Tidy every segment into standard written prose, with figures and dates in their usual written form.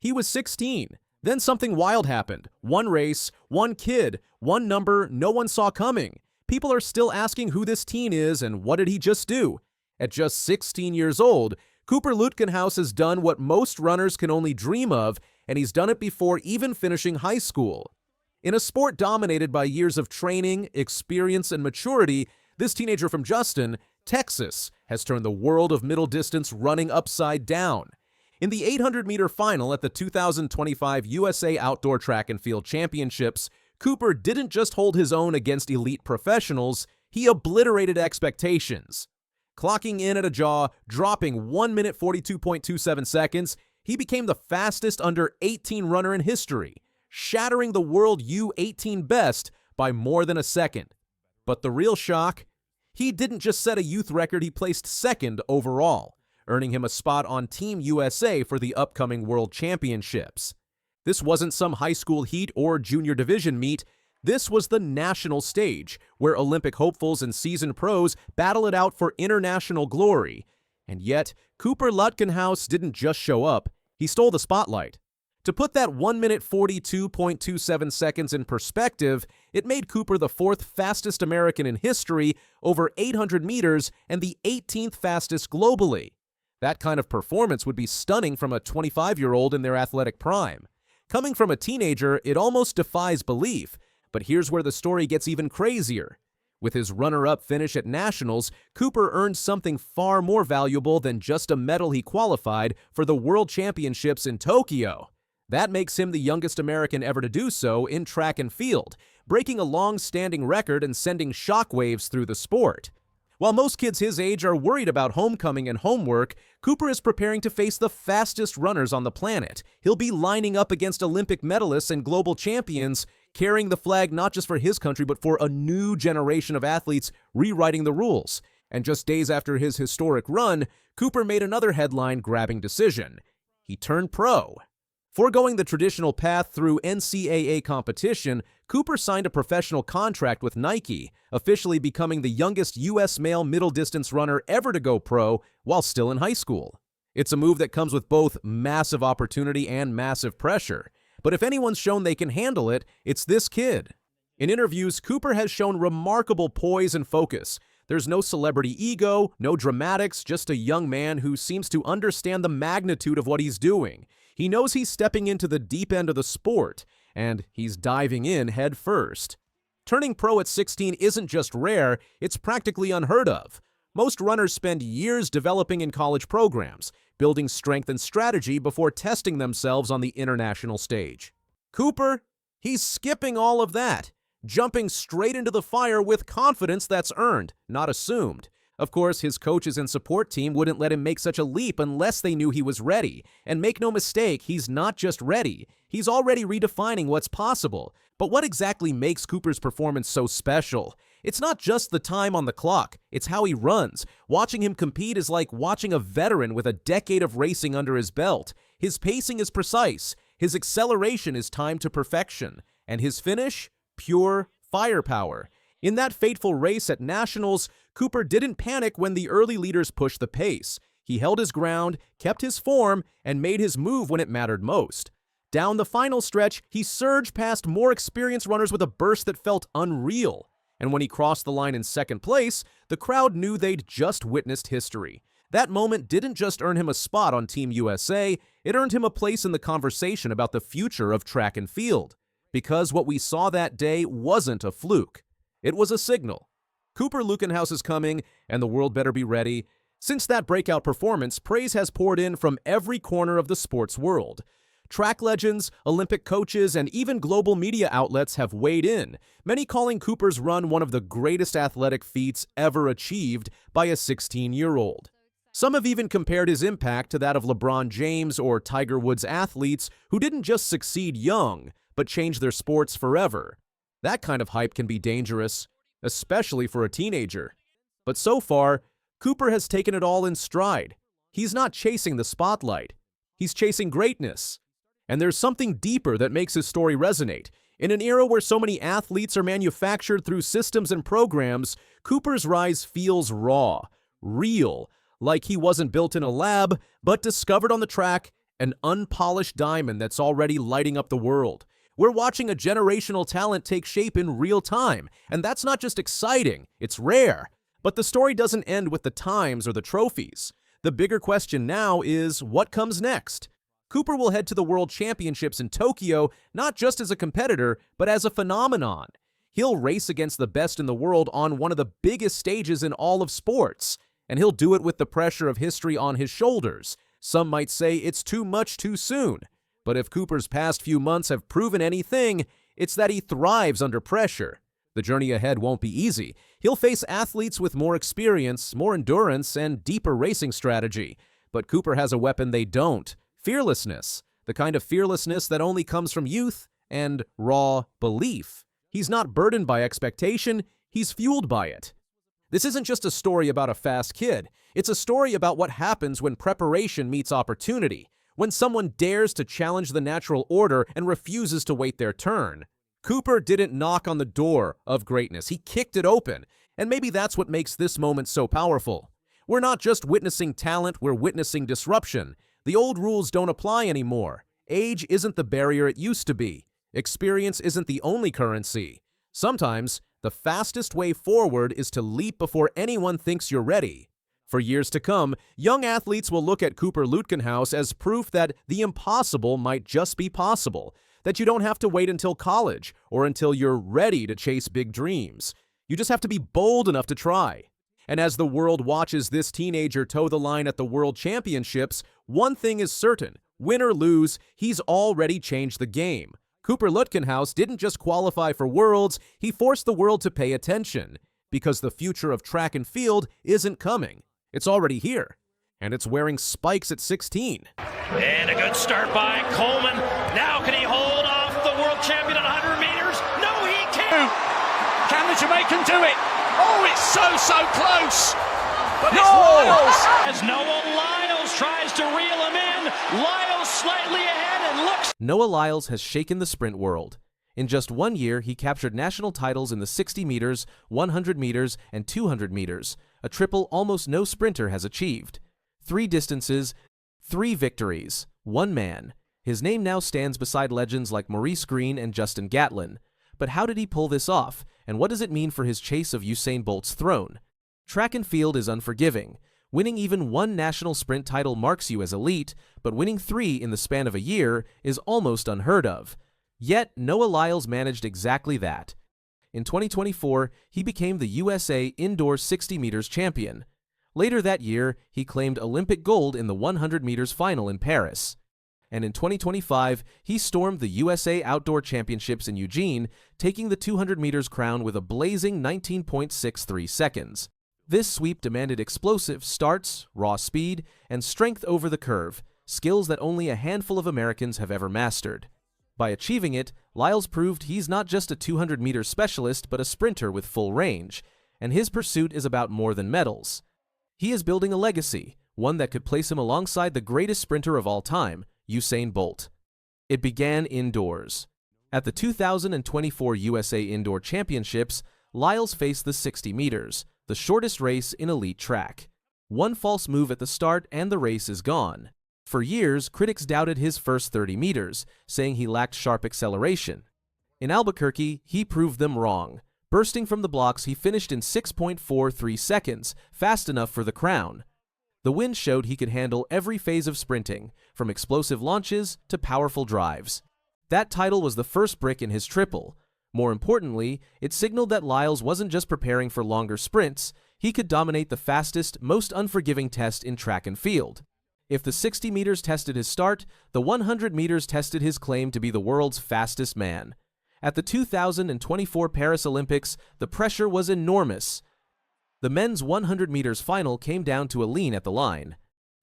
He was 16. Then something wild happened. One race, one kid, one number no one saw coming. People are still asking who this teen is and what did he just do? At just 16 years old, Cooper Lutkenhaus has done what most runners can only dream of, and he's done it before even finishing high school. In a sport dominated by years of training, experience, and maturity, this teenager from Justin, Texas, has turned the world of middle distance running upside down. In the 800-meter final at the 2025 USA Outdoor Track and Field Championships, Cooper didn't just hold his own against elite professionals, he obliterated expectations. Clocking in at a jaw-dropping 1 minute 42.27 seconds, he became the fastest under-18 runner in history, shattering the world U18 best by more than a second. But the real shock? He didn't just set a youth record, he placed second overall, earning him a spot on Team USA for the upcoming World Championships. This wasn't some high school heat or junior division meet. This was the national stage, where Olympic hopefuls and seasoned pros battle it out for international glory. And yet, Cooper Lutkenhaus didn't just show up, he stole the spotlight. To put that 1 minute 42.27 seconds in perspective, it made Cooper the 4th fastest American in history, over 800 meters, and the 18th fastest globally. That kind of performance would be stunning from a 25-year-old in their athletic prime. Coming from a teenager, it almost defies belief. But here's where the story gets even crazier. With his runner-up finish at Nationals, Cooper earned something far more valuable than just a medal he qualified for the World Championships in Tokyo. That makes him the youngest American ever to do so in track and field, breaking a long-standing record and sending shockwaves through the sport. While most kids his age are worried about homecoming and homework, Cooper is preparing to face the fastest runners on the planet. He'll be lining up against Olympic medalists and global champions, carrying the flag not just for his country but for a new generation of athletes rewriting the rules. And just days after his historic run, Cooper made another headline-grabbing decision. He turned pro. Foregoing the traditional path through NCAA competition, Cooper signed a professional contract with Nike, officially becoming the youngest U.S. male middle-distance runner ever to go pro while still in high school. It's a move that comes with both massive opportunity and massive pressure. But if anyone's shown they can handle it, it's this kid. In interviews, Cooper has shown remarkable poise and focus. There's no celebrity ego, no dramatics, just a young man who seems to understand the magnitude of what he's doing. He knows he's stepping into the deep end of the sport, and he's diving in head first. Turning pro at 16 isn't just rare, it's practically unheard of. Most runners spend years developing in college programs, building strength and strategy before testing themselves on the international stage. Cooper, he's skipping all of that, jumping straight into the fire with confidence that's earned, not assumed. Of course, his coaches and support team wouldn't let him make such a leap unless they knew he was ready. And make no mistake, he's not just ready. He's already redefining what's possible. But what exactly makes Cooper's performance so special? It's not just the time on the clock, it's how he runs. Watching him compete is like watching a veteran with a decade of racing under his belt. His pacing is precise, his acceleration is timed to perfection, and his finish? Pure firepower. In that fateful race at Nationals, Cooper didn't panic when the early leaders pushed the pace. He held his ground, kept his form, and made his move when it mattered most. Down the final stretch, he surged past more experienced runners with a burst that felt unreal. And when he crossed the line in second place, the crowd knew they'd just witnessed history. That moment didn't just earn him a spot on Team USA, it earned him a place in the conversation about the future of track and field. Because what we saw that day wasn't a fluke. It was a signal. Cooper Lutkenhaus is coming, and the world better be ready. Since that breakout performance, praise has poured in from every corner of the sports world. Track legends, Olympic coaches, and even global media outlets have weighed in, many calling Cooper's run one of the greatest athletic feats ever achieved by a 16-year-old. Some have even compared his impact to that of LeBron James or Tiger Woods athletes who didn't just succeed young, but changed their sports forever. That kind of hype can be dangerous, especially for a teenager. But so far, Cooper has taken it all in stride. He's not chasing the spotlight. He's chasing greatness. And there's something deeper that makes his story resonate. In an era where so many athletes are manufactured through systems and programs, Cooper's rise feels raw, real, like he wasn't built in a lab, but discovered on the track an unpolished diamond that's already lighting up the world. We're watching a generational talent take shape in real time, and that's not just exciting, it's rare. But the story doesn't end with the times or the trophies. The bigger question now is, what comes next? Cooper will head to the World Championships in Tokyo, not just as a competitor, but as a phenomenon. He'll race against the best in the world on one of the biggest stages in all of sports, and he'll do it with the pressure of history on his shoulders. Some might say it's too much too soon. But if Cooper's past few months have proven anything, it's that he thrives under pressure. The journey ahead won't be easy. He'll face athletes with more experience, more endurance, and deeper racing strategy. But Cooper has a weapon they don't: fearlessness. The kind of fearlessness that only comes from youth and raw belief. He's not burdened by expectation, he's fueled by it. This isn't just a story about a fast kid. It's a story about what happens when preparation meets opportunity, when someone dares to challenge the natural order and refuses to wait their turn. Cooper didn't knock on the door of greatness, he kicked it open, and maybe that's what makes this moment so powerful. We're not just witnessing talent, we're witnessing disruption. The old rules don't apply anymore. Age isn't the barrier it used to be. Experience isn't the only currency. Sometimes, the fastest way forward is to leap before anyone thinks you're ready. For years to come, young athletes will look at Cooper Lutkenhaus as proof that the impossible might just be possible, that you don't have to wait until college or until you're ready to chase big dreams. You just have to be bold enough to try. And as the world watches this teenager toe the line at the World Championships, one thing is certain: win or lose, he's already changed the game. Cooper Lutkenhaus didn't just qualify for Worlds, he forced the world to pay attention. Because the future of track and field isn't coming. It's already here. And it's wearing spikes at 16. And a good start by Coleman. Now can he hold off the world champion at 100 meters? No, he can't! Can the Jamaican do it? Oh, it's so close! But it's Lyles! As Noah Lyles tries to reel him in, Lyles slightly ahead and looks... Noah Lyles has shaken the sprint world. In just 1 year, he captured national titles in the 60 meters, 100 meters, and 200 meters, a triple almost no sprinter has achieved. 3 distances, 3 victories, 1 man. His name now stands beside legends like Maurice Green and Justin Gatlin. But how did he pull this off, and what does it mean for his chase of Usain Bolt's throne? Track and field is unforgiving. Winning even 1 national sprint title marks you as elite, but winning 3 in the span of a year is almost unheard of. Yet, Noah Lyles managed exactly that. In 2024, he became the USA Indoor 60 meters champion. Later that year, he claimed Olympic gold in the 100 meters final in Paris. And in 2025, he stormed the USA Outdoor Championships in Eugene, taking the 200 meters crown with a blazing 19.63 seconds. This sweep demanded explosive starts, raw speed, and strength over the curve, skills that only a handful of Americans have ever mastered. By achieving it, Lyles proved he's not just a 200-meter specialist but a sprinter with full range, and his pursuit is about more than medals. He is building a legacy, one that could place him alongside the greatest sprinter of all time, Usain Bolt. It began indoors. At the 2024 USA Indoor Championships, Lyles faced the 60 meters, the shortest race in elite track. One false move at the start and the race is gone. For years, critics doubted his first 30 meters, saying he lacked sharp acceleration. In Albuquerque, he proved them wrong. Bursting from the blocks, he finished in 6.43 seconds, fast enough for the crown. The win showed he could handle every phase of sprinting, from explosive launches to powerful drives. That title was the first brick in his triple. More importantly, it signaled that Lyles wasn't just preparing for longer sprints, he could dominate the fastest, most unforgiving test in track and field. If the 60 meters tested his start, the 100 meters tested his claim to be the world's fastest man. At the 2024 Paris Olympics, the pressure was enormous. The men's 100 meters final came down to a lean at the line.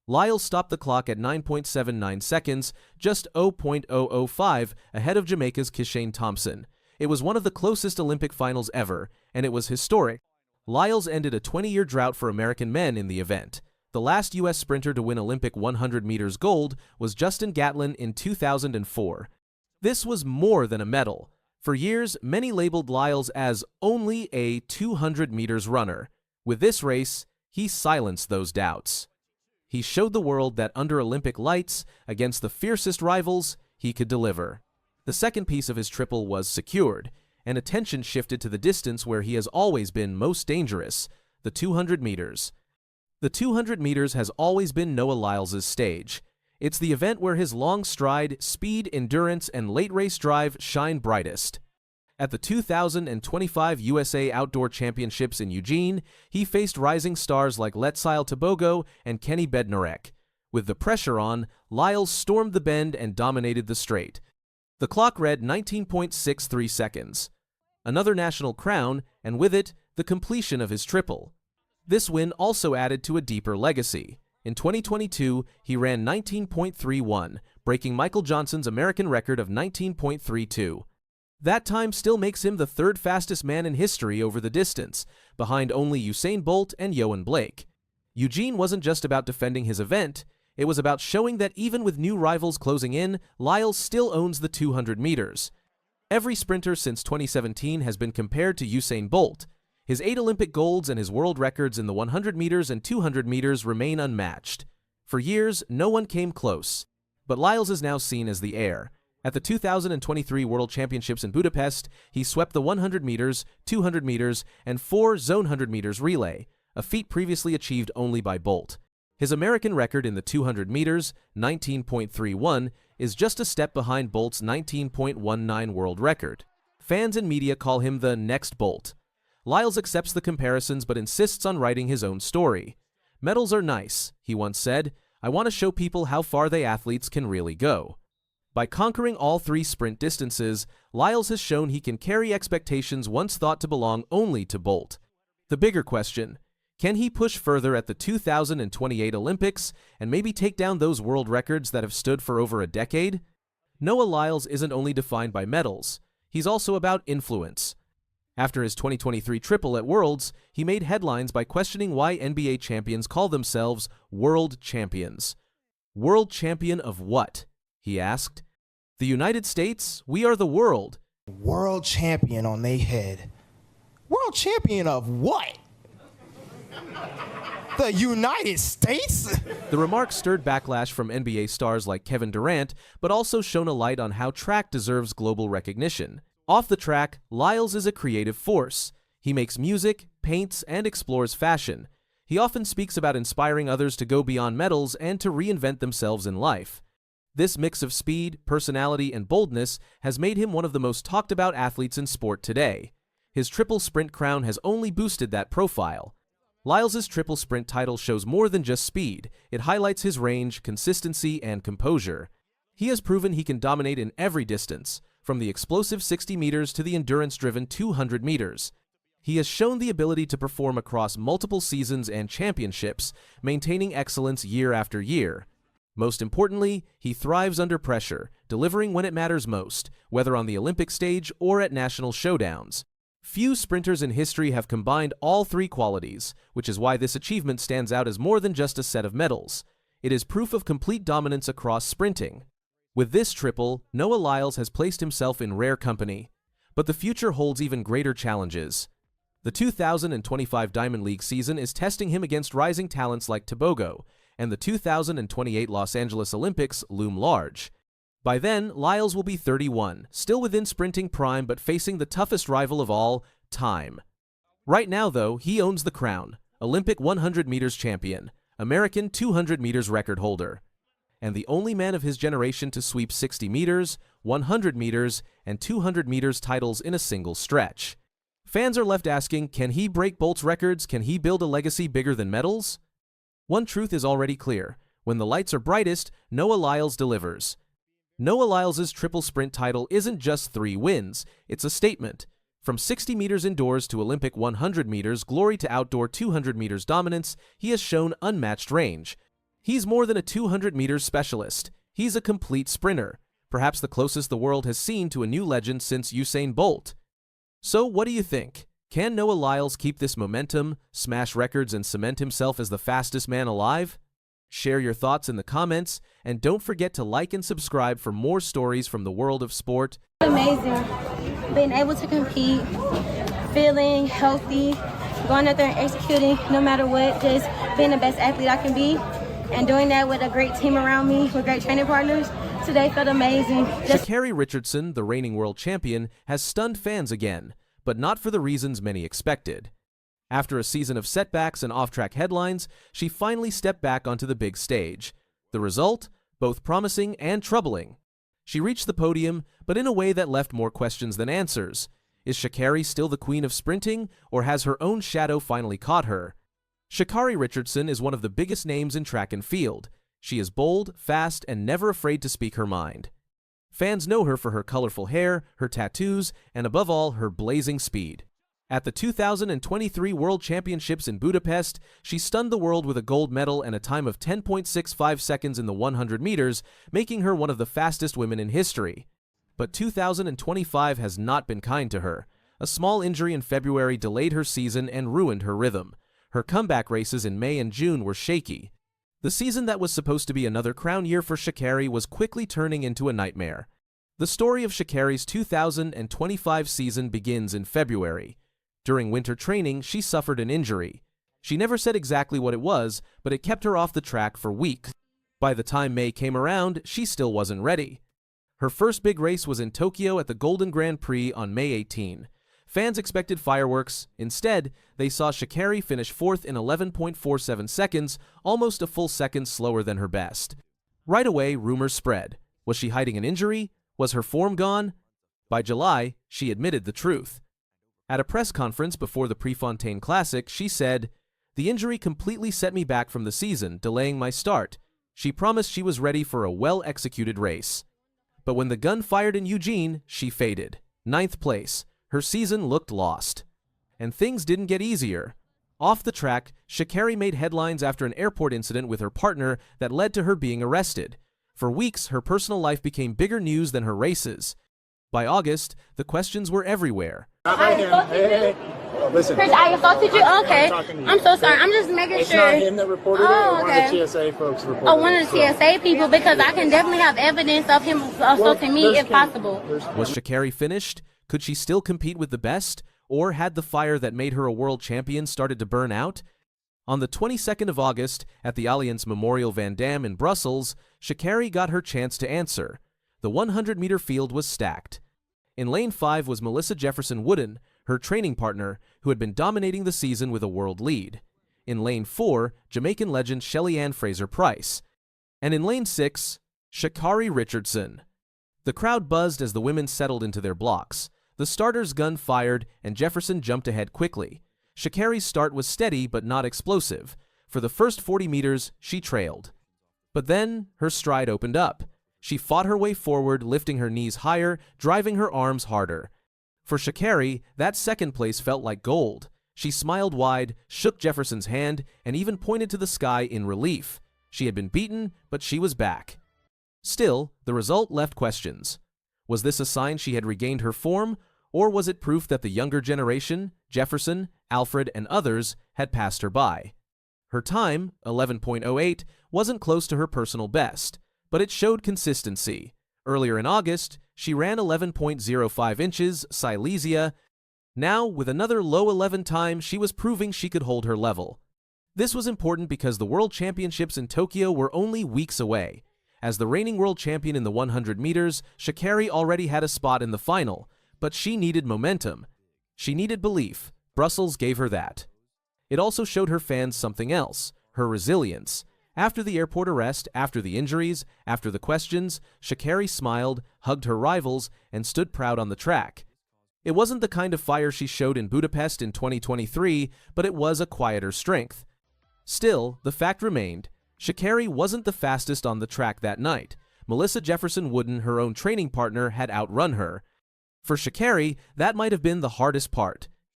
Lyles stopped the clock at 9.79 seconds, just 0.005 ahead of Jamaica's Kishane Thompson. It was one of the closest Olympic finals ever, and it was historic. Lyles ended a 20-year drought for American men in the event. The last U.S. sprinter to win Olympic 100 meters gold was Justin Gatlin in 2004. This was more than a medal. For years, many labeled Lyles as only a 200 meters runner. With this race, he silenced those doubts. He showed the world that under Olympic lights, against the fiercest rivals, he could deliver. The second piece of his triple was secured, and attention shifted to the distance where he has always been most dangerous, the 200 meters. The 200 meters has always been Noah Lyles' stage. It's the event where his long stride, speed, endurance, and late race drive shine brightest. At the 2025 USA Outdoor Championships in Eugene, he faced rising stars like Letsile Tebogo and Kenny Bednarek. With the pressure on, Lyles stormed the bend and dominated the straight. The clock read 19.63 seconds. Another national crown, and with it, the completion of his triple. This win also added to a deeper legacy. In 2022, he ran 19.31, breaking Michael Johnson's American record of 19.32. That time still makes him the third fastest man in history over the distance, behind only Usain Bolt and Yohan Blake. Eugene wasn't just about defending his event, it was about showing that even with new rivals closing in, Lyles still owns the 200 meters. Every sprinter since 2017 has been compared to Usain Bolt. His 8 Olympic golds and his world records in the 100 meters and 200 meters remain unmatched. For years, no one came close. But Lyles is now seen as the heir. At the 2023 World Championships in Budapest, he swept the 100 meters, 200 meters, and 4 zone 100 meters relay, a feat previously achieved only by Bolt. His American record in the 200 meters, 19.31, is just a step behind Bolt's 19.19 world record. Fans and media call him the next Bolt. Lyles accepts the comparisons but insists on writing his own story. "Medals are nice," he once said. "I want to show people how far they athletes can really go." By conquering all 3 sprint distances, Lyles has shown he can carry expectations once thought to belong only to Bolt. The bigger question: can he push further at the 2028 Olympics and maybe take down those world records that have stood for over a decade? Noah Lyles isn't only defined by medals, he's also about influence. After his 2023 triple at Worlds, he made headlines by questioning why NBA champions call themselves world champions. "World champion of what?" he asked. "The United States? We are the world." World champion on their head. World champion of what? The United States? The remark stirred backlash from NBA stars like Kevin Durant, but also shone a light on how track deserves global recognition. Off the track, Lyles is a creative force. He makes music, paints, and explores fashion. He often speaks about inspiring others to go beyond medals and to reinvent themselves in life. This mix of speed, personality, and boldness has made him one of the most talked about athletes in sport today. His triple sprint crown has only boosted that profile. Lyles' triple sprint title shows more than just speed. It highlights his range, consistency, and composure. He has proven he can dominate in every distance, from the explosive 60 meters to the endurance-driven 200 meters. He has shown the ability to perform across multiple seasons and championships, maintaining excellence year after year. Most importantly, he thrives under pressure, delivering when it matters most, whether on the Olympic stage or at national showdowns. Few sprinters in history have combined all 3 qualities, which is why this achievement stands out as more than just a set of medals. It is proof of complete dominance across sprinting. With this triple, Noah Lyles has placed himself in rare company. But the future holds even greater challenges. The 2025 Diamond League season is testing him against rising talents like Tebogo, and the 2028 Los Angeles Olympics loom large. By then, Lyles will be 31, still within sprinting prime but facing the toughest rival of all, time. Right now, though, he owns the crown: Olympic 100 meters champion, American 200 meters record holder, and the only man of his generation to sweep 60 meters, 100 meters, and 200 meters titles in a single stretch. Fans are left asking, can he break Bolt's records? Can he build a legacy bigger than medals? One truth is already clear: when the lights are brightest, Noah Lyles delivers. Noah Lyles' triple sprint title isn't just 3 wins, it's a statement. From 60 meters indoors to Olympic 100 meters glory to outdoor 200 meters dominance, he has shown unmatched range. He's more than a 200 meters specialist. He's a complete sprinter, perhaps the closest the world has seen to a new legend since Usain Bolt. So what do you think? Can Noah Lyles keep this momentum, smash records, and cement himself as the fastest man alive? Share your thoughts in the comments, and don't forget to like and subscribe for more stories from the world of sport. Amazing. Being able to compete, feeling healthy, going out there and executing no matter what, just being the best athlete I can be. and doing that with a great team around me, with great training partners, today felt amazing. Sha'Carri Richardson, the reigning world champion, has stunned fans again, but not for the reasons many expected. After a season of setbacks and off-track headlines, she finally stepped back onto the big stage. The result? Both promising and troubling. She reached the podium, but in a way that left more questions than answers. Is Sha'Carri still the queen of sprinting, or has her own shadow finally caught her? Sha'Carri Richardson is one of the biggest names in track and field. She is bold, fast, and never afraid to speak her mind. Fans know her for her colorful hair, her tattoos, and above all, her blazing speed. At the 2023 World Championships in Budapest, she stunned the world with a gold medal and a time of 10.65 seconds in the 100 meters, making her one of the fastest women in history. But 2025 has not been kind to her. A small injury in February delayed her season and ruined her rhythm. Her comeback races in May and June were shaky. The season that was supposed to be another crown year for Sha'Carri was quickly turning into a nightmare. The story of Sha'Carri's 2025 season begins in February. During winter training, she suffered an injury. She never said exactly what it was, but it kept her off the track for weeks. By the time May came around, she still wasn't ready. Her first big race was in Tokyo at the Golden Grand Prix on May 18. Fans expected fireworks. Instead, they saw Sha'Carri finish fourth in 11.47 seconds, almost a full second slower than her best. Right away, rumors spread. Was she hiding an injury? Was her form gone? By July, she admitted the truth. At a press conference before the Prefontaine Classic, she said, "The injury completely set me back from the season, delaying my start." She promised she was ready for a well-executed race. But when the gun fired in Eugene, she faded. 9th place. Her season looked lost. And things didn't get easier. Off the track, Sha'Carri made headlines after an airport incident with her partner that led to her being arrested. For weeks, her personal life became bigger news than her races. By August, the questions were everywhere. Listen. Chris, I assaulted you? Okay. I'm so sorry. I'm just making it's sure. It's not him that reported it. One of the TSA folks reported it. Oh, one of the TSA people, because I can definitely have evidence of him assaulting me if possible. Was Sha'Carri finished? Could she still compete with the best? Or had the fire that made her a world champion started to burn out? On the 22nd of August, at the Allianz Memorial Van Damme in Brussels, Sha'Carri got her chance to answer. The 100-meter field was stacked. In lane 5 was Melissa Jefferson Wooden, her training partner, who had been dominating the season with a world lead. In lane 4, Jamaican legend Shelly Ann Fraser-Price. And in lane 6, Sha'Carri Richardson. The crowd buzzed as the women settled into their blocks. The starter's gun fired, and Jefferson jumped ahead quickly. Sha'Carri's start was steady but not explosive. For the first 40 meters, she trailed. But then, her stride opened up. She fought her way forward, lifting her knees higher, driving her arms harder. For Sha'Carri, that second place felt like gold. She smiled wide, shook Jefferson's hand, and even pointed to the sky in relief. She had been beaten, but she was back. Still, the result left questions. Was this a sign she had regained her form, or was it proof that the younger generation, Jefferson, Alfred, and others, had passed her by? Her time, 11.08, wasn't close to her personal best, but it showed consistency. Earlier in August, she ran 11.05 inches, Silesia. Now, with another low 11 time, she was proving she could hold her level. This was important because the World Championships in Tokyo were only weeks away. As the reigning world champion in the 100 meters, Sha'Carri already had a spot in the final, but she needed momentum. She needed belief. Brussels gave her that. It also showed her fans something else, her resilience. After the airport arrest, after the injuries, after the questions, Sha'Carri smiled, hugged her rivals, and stood proud on the track. It wasn't the kind of fire she showed in Budapest in 2023, but it was a quieter strength. Still, the fact remained, Sha'Carri wasn't the fastest on the track that night. Melissa Jefferson Wooden, her own training partner, had outrun her. For Sha'Carri, that might have been the hardest part.